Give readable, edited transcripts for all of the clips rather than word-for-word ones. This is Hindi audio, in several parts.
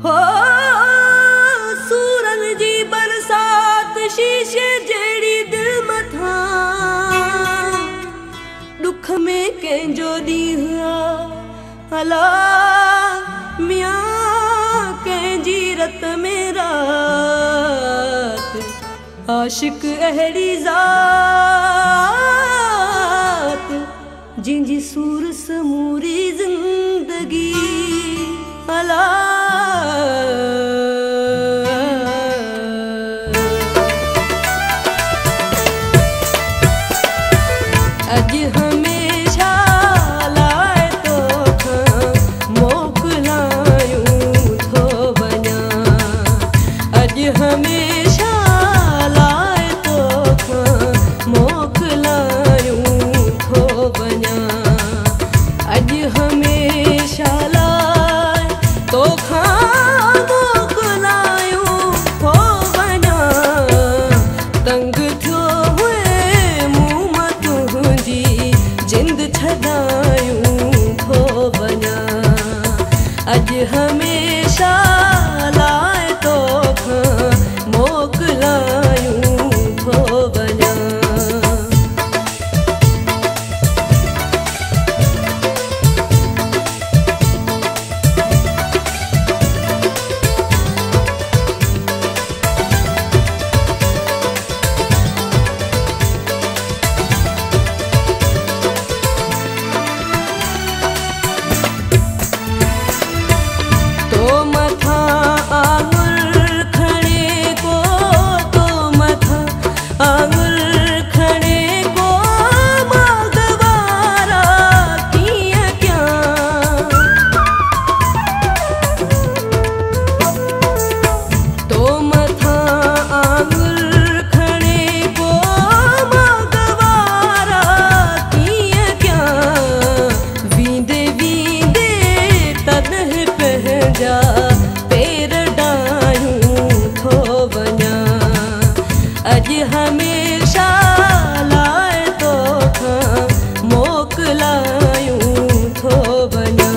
हो सूरन जी बरसात शीशे जड़ी दिल मथा दुख में कंहिंजो ॾींहुं अला मियां कंहिंजी रत में रात आशिक अहिड़ी ज़ात जिंजी सूर समूरी जिंदगी अला अज हमेशा लाए तो मोकलायूं थो वञा अज हमेशा लाए तो मोकलायूं थो वञा अज हमेशा लाए तो मोकलायूं थो वञा तंग थियो जिंद छदायूं थो वञा अज हमेशा लाए तो मोकलायूं थो वञा पेर डायूं थो वञा अज हमेशा लाए तो मोकलायूं थो वञा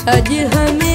अज हमें